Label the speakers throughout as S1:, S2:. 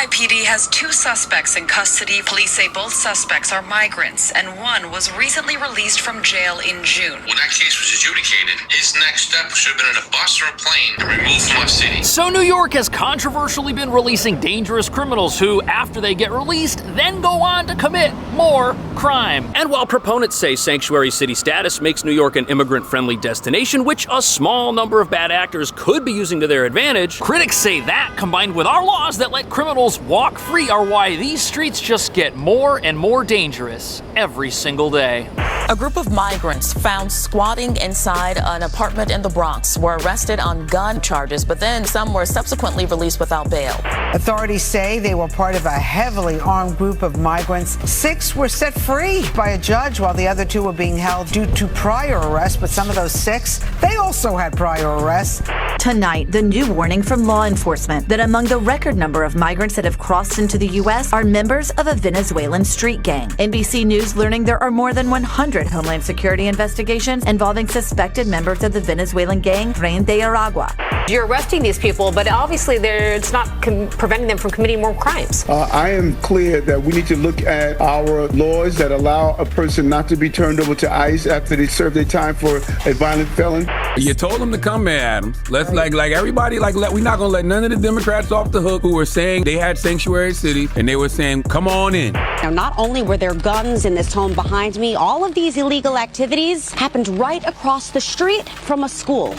S1: NYPD has 2 suspects in custody. Police say both suspects are migrants, and one was recently released from jail in June.
S2: When that case was adjudicated, his next step should have been in a bus or a plane and removed from our city.
S3: So New York has controversially been releasing dangerous criminals who, after they get released, then go on to commit more crime. And while proponents say sanctuary city status makes New York an immigrant-friendly destination, which a small number of bad actors could be using to their advantage, critics say that, combined with our laws that let criminals walk free, are why these streets just get more and more dangerous every single day.
S4: A group of migrants found squatting inside an apartment in the Bronx were arrested on gun charges, but then some were subsequently released without bail.
S5: Authorities say they were part of a heavily armed group of migrants. 6 were set free by a judge while the other 2 were being held due to prior arrests. But some of those 6, they also had prior arrests.
S6: Tonight, the new warning from law enforcement that among the record number of migrants that have crossed into the U.S. are members of a Venezuelan street gang. NBC News learning there are more than 100 Homeland Security investigations involving suspected members of the Venezuelan gang Tren de Aragua.
S7: You're arresting these people, but obviously it's not preventing them from committing more crimes.
S8: I am clear that we need to look at our laws that allow a person not to be turned over to ICE after they serve their time for a violent felon.
S9: You told them to come, man, Adams. Let's like everybody, we're not gonna let none of the Democrats off the hook who were saying they had sanctuary cities and they were saying, come on in.
S10: Now, not only were there guns in this home behind me, all of these illegal activities happened right across the street from a school.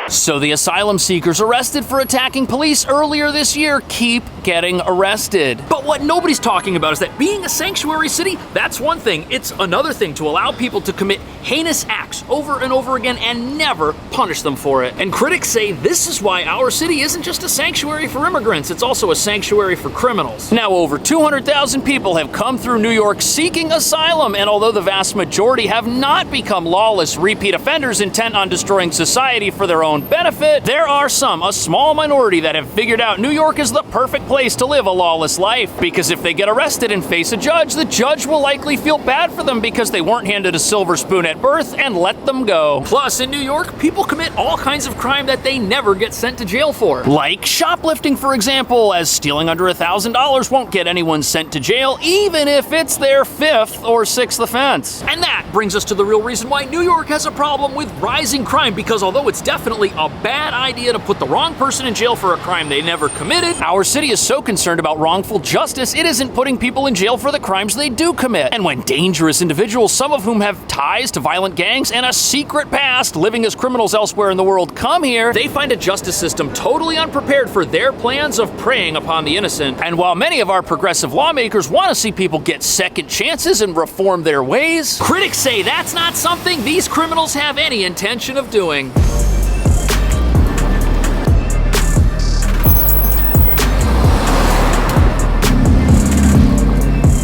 S3: So the asylum seekers arrested for attacking police earlier this year keep getting arrested. But what nobody's talking about is that being a sanctuary city, that's one thing. It's another thing to allow people to commit heinous acts over and over again and never punish them for it. And critics say this is why our city isn't just a sanctuary for immigrants, it's also a sanctuary for criminals. Now, over 200,000 people have come through New York seeking asylum, and although the vast majority have not become lawless repeat offenders intent on destroying society for their own benefit, there are some, a small minority, that have figured out New York is the perfect place to live a lawless life. Because if they get arrested and face a judge, the judge will likely feel bad for them because they weren't handed a silver spoon at birth and let them go. Plus, in New York, people commit all kinds of crime that they never get sent to jail for. Like shoplifting, for example, as stealing under $1,000 won't get anyone sent to jail, even if it's their 5th or 6th offense. And that brings us to the real reason why New York has a problem with rising crime, because although it's definitely a bad idea to put the wrong person in jail for a crime they never committed, our city is so concerned about wrongful justice, it isn't putting people in jail for the crimes they do commit. And when dangerous individuals, some of whom have ties to violent gangs and a secret past living as criminals elsewhere in the world, come here, they find a justice system totally unprepared for their plans of preying upon the innocent. And while many of our progressive lawmakers want to see people get second chances and reform their ways, critics say that's not something these criminals have any intention of doing.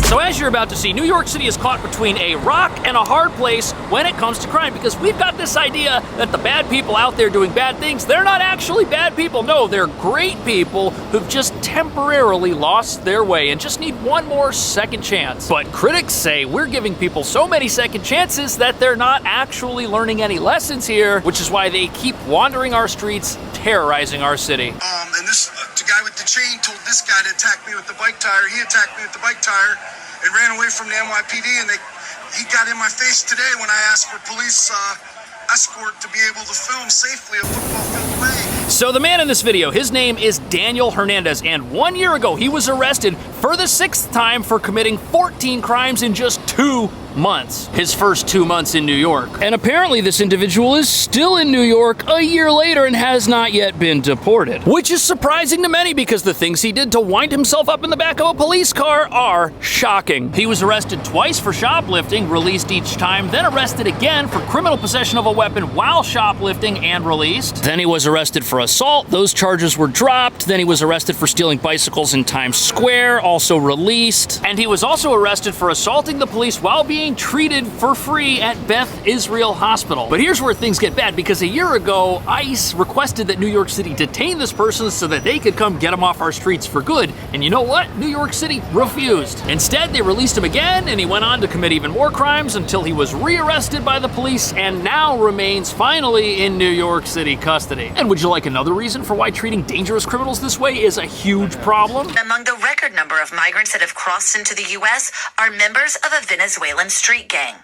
S3: So as you're about to see, New York City is caught between a rock and a hard place when it comes to crime, because we've got this idea that the bad people out there doing bad things, they're not actually bad people. No, they're great people who've just temporarily lost their way and just need one more second chance. But critics say we're giving people so many second chances that they're not actually learning any lessons here, which is why they keep wandering our streets, terrorizing our city.
S11: And this the guy with the chain told this guy to attack me with the bike tire. He attacked me with the bike tire and ran away from the NYPD, and he got in my face today when I asked for police escort to be able to film safely a football field away.
S3: So the man in this video, his name is Daniel Hernandez, and 1 year ago he was arrested for the 6th time for committing 14 crimes in just 2 months. His first 2 months in New York. And apparently this individual is still in New York a year later and has not yet been deported. Which is surprising to many because the things he did to wind himself up in the back of a police car are shocking. He was arrested twice for shoplifting, released each time, then arrested again for criminal possession of a weapon while shoplifting and released. Then he was arrested for assault. Those charges were dropped. Then he was arrested for stealing bicycles in Times Square, also released. And he was also arrested for assaulting the police while being being treated for free at Beth Israel Hospital. But here's where things get bad, because a year ago, ICE requested that New York City detain this person so that they could come get him off our streets for good. And you know what? New York City refused. Instead, they released him again, and he went on to commit even more crimes until he was rearrested by the police and now remains finally in New York City custody. And would you like another reason for why treating dangerous criminals this way is a huge problem?
S6: Among the record number of migrants that have crossed into the U.S. are members of a Venezuelan street gang.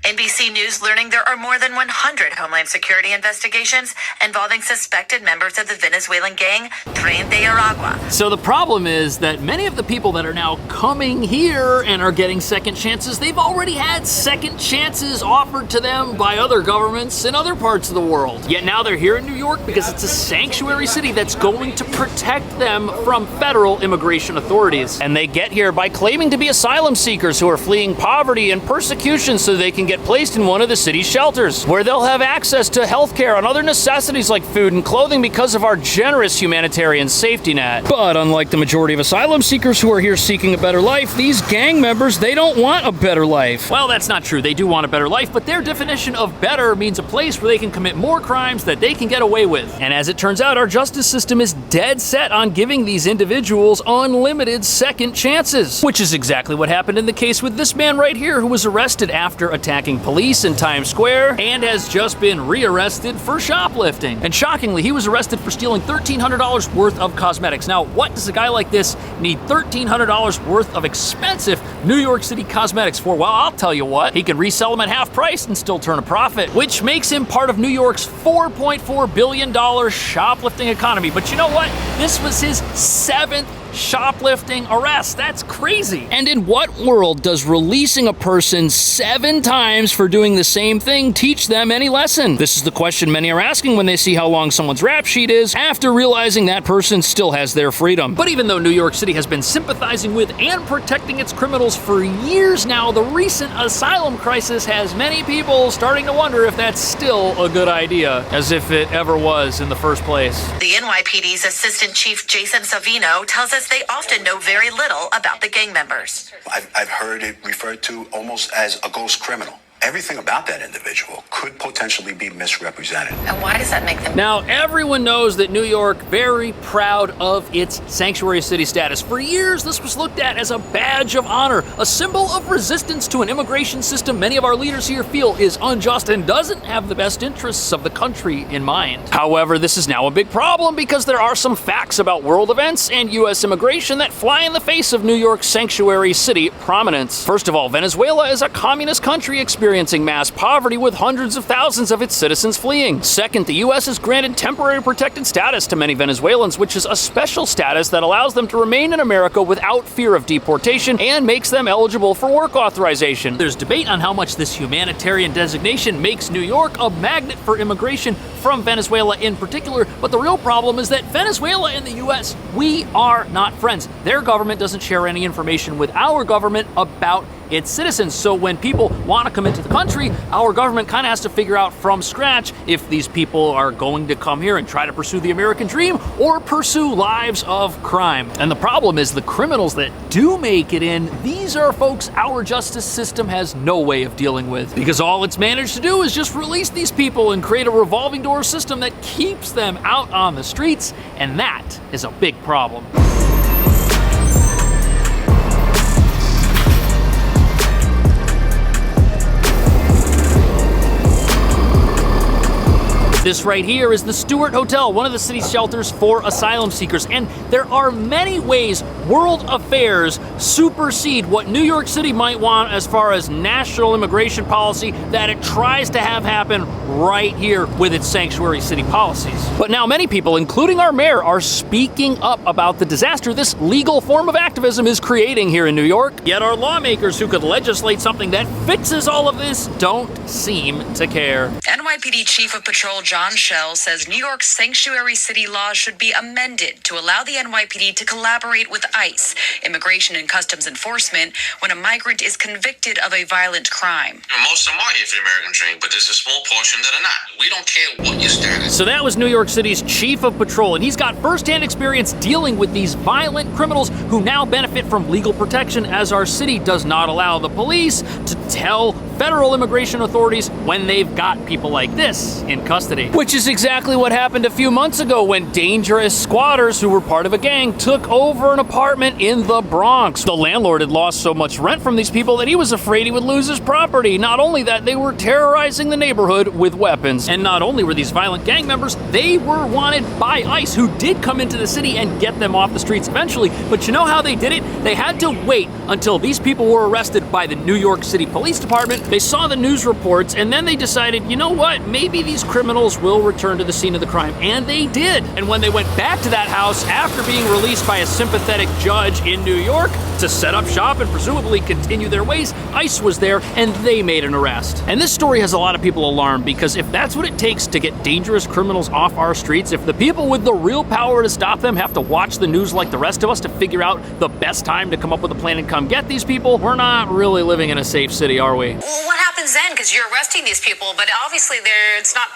S6: NBC News learning there are more than 100 Homeland Security investigations involving suspected members of the Venezuelan gang Tren de Aragua.
S3: So the problem is that many of the people that are now coming here and are getting second chances, they've already had second chances offered to them by other governments in other parts of the world. Yet now they're here in New York because it's a sanctuary city that's going to protect them from federal immigration authorities. And they get here by claiming to be asylum seekers who are fleeing poverty and persecution so they can get placed in one of the city's shelters, where they'll have access to health care and other necessities like food and clothing because of our generous humanitarian safety net. But unlike the majority of asylum seekers who are here seeking a better life, these gang members, they don't want a better life. Well, that's not true. They do want a better life, but their definition of better means a place where they can commit more crimes that they can get away with. And as it turns out, our justice system is dead set on giving these individuals unlimited second chances, which is exactly what happened in the case with this man right here, who was arrested after attacking police in Times Square and has just been rearrested for shoplifting. And shockingly, he was arrested for stealing $1,300 worth of cosmetics. Now, what does a guy like this need $1,300 worth of expensive New York City cosmetics for? Well, I'll tell you what, he can resell them at half price and still turn a profit, which makes him part of New York's $4.4 billion shoplifting economy. But you know what? This was his 7th shoplifting arrest. That's crazy. And in what world does releasing a person 7 times for doing the same thing teach them any lesson? This is the question many are asking when they see how long someone's rap sheet is after realizing that person still has their freedom. But even though New York City has been sympathizing with and protecting its criminals for years now, the recent asylum crisis has many people starting to wonder if that's still a good idea, as if it ever was in the first place.
S6: The NYPD's Assistant Chief Jason Savino tells us they often know very little about the gang members.
S12: I've heard it referred to almost as a ghost criminal. Everything about that individual could potentially be misrepresented.
S6: And why does that make them?
S3: Now, everyone knows that New York very proud of its sanctuary city status. For years, this was looked at as a badge of honor, a symbol of resistance to an immigration system many of our leaders here feel is unjust and doesn't have the best interests of the country in mind. However, this is now a big problem because there are some facts about world events and U.S. immigration that fly in the face of New York's sanctuary city prominence. First of all, Venezuela is a communist country experiencing mass poverty with hundreds of thousands of its citizens fleeing. Second, the U.S. has granted temporary protected status to many Venezuelans, which is a special status that allows them to remain in America without fear of deportation and makes them eligible for work authorization. There's debate on how much this humanitarian designation makes New York a magnet for immigration from Venezuela in particular, but the real problem is that Venezuela and the U.S., we are not friends. Their government doesn't share any information with our government about its citizens. So when people want to come into the country, our government kind of has to figure out from scratch if these people are going to come here and try to pursue the American dream or pursue lives of crime. And the problem is the criminals that do make it in, these are folks our justice system has no way of dealing with, because all it's managed to do is just release these people and create a revolving door system that keeps them out on the streets, and that is a big problem. This right here is the Stewart Hotel, one of the city's shelters for asylum seekers. And there are many ways world affairs supersede what New York City might want as far as national immigration policy that it tries to have happen right here with its sanctuary city policies. But now many people, including our mayor, are speaking up about the disaster this legal form of activism is creating here in New York. Yet our lawmakers who could legislate something that fixes all of this don't seem to care.
S1: NYPD Chief of Patrol John Schell says New York's sanctuary city laws should be amended to allow the NYPD to collaborate with ICE, Immigration and Customs Enforcement, when a migrant is convicted of a violent crime.
S2: Most of them are here for the American dream, but there's a small portion that are not. We don't care what your status.
S3: So that was New York City's chief of patrol, and he's got firsthand experience dealing with these violent criminals who now benefit from legal protection, as our city does not allow the police to tell federal immigration authorities when they've got people like this in custody. Which is exactly what happened a few months ago when dangerous squatters who were part of a gang took over an apartment in the Bronx. The landlord had lost so much rent from these people that he was afraid he would lose his property. Not only that, they were terrorizing the neighborhood with weapons. And not only were these violent gang members, they were wanted by ICE, who did come into the city and get them off the streets eventually. But you know how they did it? They had to wait until these people were arrested by the New York City Police Department. They saw the news reports, and then they decided, you know what, maybe these criminals will return to the scene of the crime. And they did. And when they went back to that house after being released by a sympathetic judge in New York to set up shop and presumably continue their ways, ICE was there and they made an arrest. And this story has a lot of people alarmed, because if that's what it takes to get dangerous criminals off our streets, if the people with the real power to stop them have to watch the news like the rest of us to figure out the best time to come up with a plan and come get these people, we're not really living in a safe city, are we?
S7: Well, what happens then? Because you're arresting these people, but obviously it's not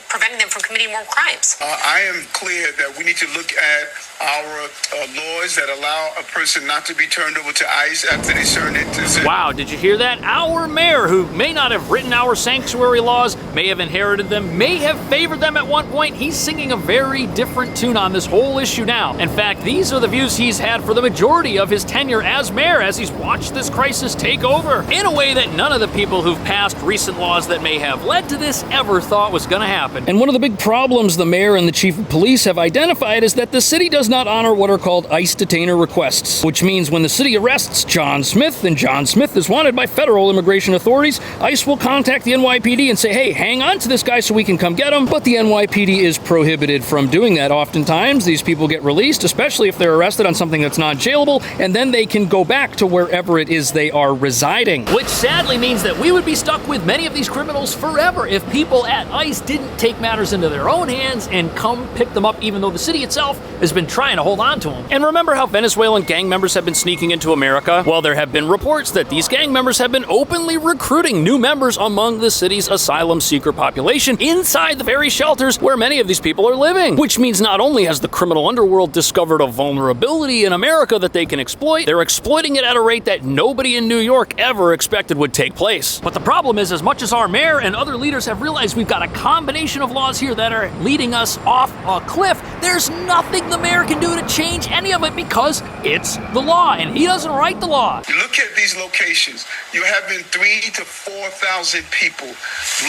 S7: preventing them from committing more crimes.
S8: I am clear that we need to look at our laws that allow a person not to be turned over to ICE after they serve it.
S3: Wow, did you hear that? Our mayor, who may not have written our sanctuary laws, may have inherited them, may have favored them at one point, he's singing a very different tune on this whole issue now. In fact, these are the views he's had for the majority of his tenure as mayor, as he's watched this crisis take over, in a way that none of the people who've passed recent laws that may have led to this ever thought was gonna happen. And one of the big problems the mayor and the chief of police have identified is that the city does not honor what are called ICE detainer requests, which means when the city arrests John Smith and John Smith is wanted by federal immigration authorities, ICE will contact the NYPD and say, hey, hang on to this guy so we can come get him. But the NYPD is prohibited from doing that. Oftentimes, these people get released, especially if they're arrested on something that's not jailable, and then they can go back to wherever it is they are residing. Which sadly means that we would be stuck with many of these criminals forever if people at ICE didn't take matters into their own hands and come pick them up, even though the city itself has been trying to hold on to them. And remember how Venezuelan gang members have been sneaking into America? Well, there have been reports that these gang members have been openly recruiting new members among the city's asylum seeker population inside the very shelters where many of these people are living. Which means not only has the criminal underworld discovered a vulnerability in America that they can exploit, they're exploiting it at a rate that nobody in New York ever expected would take place. But the problem is, as much as our mayor and other leaders have realized we've got a combination of laws here that are leading us off a cliff, there's nothing the mayor can do to change any of it because it's the law, and he doesn't write the law.
S8: You look at these locations, you're having 3,000 to 4,000 people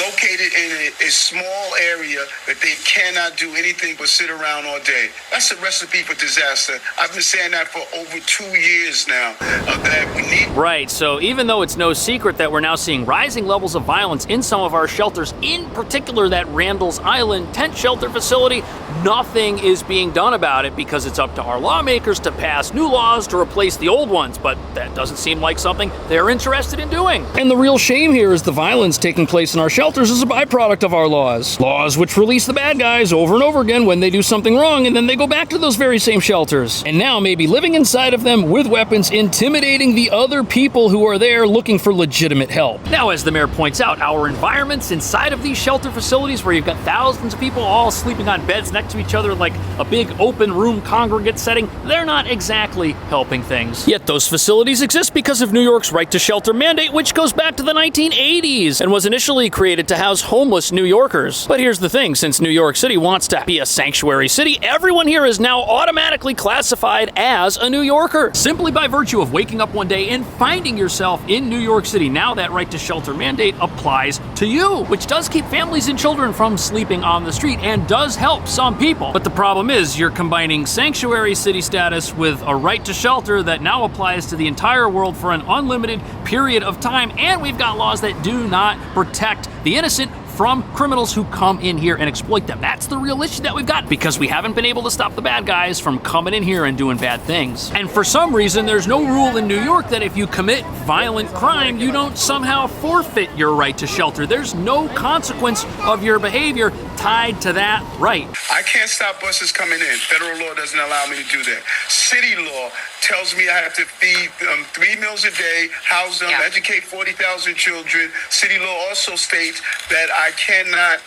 S8: located in a small area that they cannot do anything but sit around all day. That's a recipe for disaster. I've been saying that for over 2 years now, that we need.
S3: Right, so even though it's no secret that we're now seeing rising levels of violence in some of our shelters, in particular that Randall's Island tent shelter facility, nothing is being done about it because it's up to our lawmakers to pass new laws to replace the old ones, but that doesn't seem like something they're interested in doing. And the real shame here is the violence taking place in our shelters is a byproduct of our laws. Laws which release the bad guys over and over again when they do something wrong, and then they go back to those very same shelters. And now maybe living inside of them with weapons, intimidating the other people who are there looking for legitimate help. Now, as the mayor points out, our environments inside of these shelter facilities where you've got thousands of people all sleeping on beds next to each other like a big open room congregate setting, they're not exactly helping things. Yet those facilities exist because of New York's right to shelter mandate, which goes back to the 1980s and was initially created to house homeless New Yorkers. But here's the thing, since New York City wants to be a sanctuary city, everyone here is now automatically classified as a New Yorker. Simply by virtue of waking up one day and finding yourself in New York City, now that right to shelter mandate applies to you, which does keep families and children from sleeping on the street and does help some people. But the problem is you're combining sanctuary city status with a right to shelter that now applies to the entire world for an unlimited period of time, and we've got laws that do not protect the innocent from criminals who come in here and exploit them. That's the real issue that we've got, because we haven't been able to stop the bad guys from coming in here and doing bad things. And for some reason, there's no rule in New York that if you commit violent crime, you don't somehow forfeit your right to shelter. There's no consequence of your behavior tied to that right.
S8: I can't stop buses coming in. Federal law doesn't allow me to do that. City law tells me I have to feed 3 meals a day, house them, educate 40,000 children. City law also states that I cannot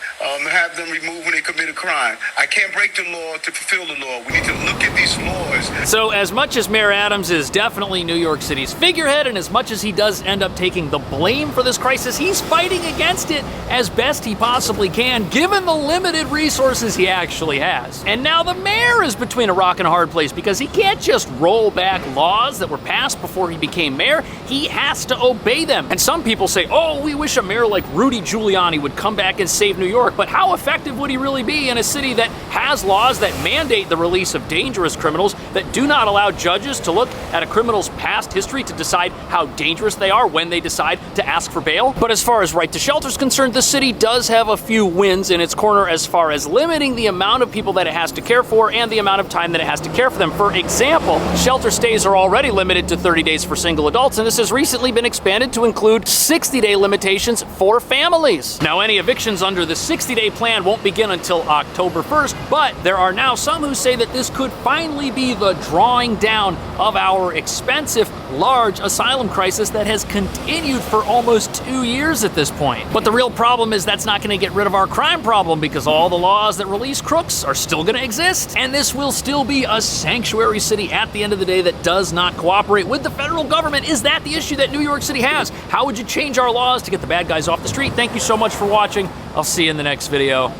S8: have them removed when they commit a crime. I can't break the law to fulfill the law. We need to look at these laws.
S3: So as much as Mayor Adams is definitely New York City's figurehead, and as much as he does end up taking the blame for this crisis, he's fighting against it as best he possibly can, given the limited resources he actually has. And now the mayor is between a rock and a hard place because he can't just roll back laws that were passed before he became mayor. He has to obey them. And some people say, oh, we wish a mayor like Rudy Giuliani would come back and save New York. But how effective would he really be in a city that has laws that mandate the release of dangerous criminals, that do not allow judges to look at a criminal's past history to decide how dangerous they are when they decide to ask for bail? But as far as right to shelter is concerned, the city does have a few wins in its corner as far as limiting the amount of people that it has to care for and the amount of time that it has to care for them. For example, shelter stays are already limited to 30 days for single adults, and this has recently been expanded to include 60-day limitations for families. Now, any evictions under the 60-day plan won't begin until October 1st, but there are now some who say that this could finally be the drawing down of our expensive, large asylum crisis that has continued for almost 2 years at this point. But the real problem is that's not going to get rid of our crime problem, because all the laws that release crooks are still going to exist, and this will still be a sanctuary city at the end of the day that does not cooperate with the federal government. Is that the issue that New York City has? How would you change our laws to get the bad guys off the street? Thank you so much for watching. I'll see you in the next video.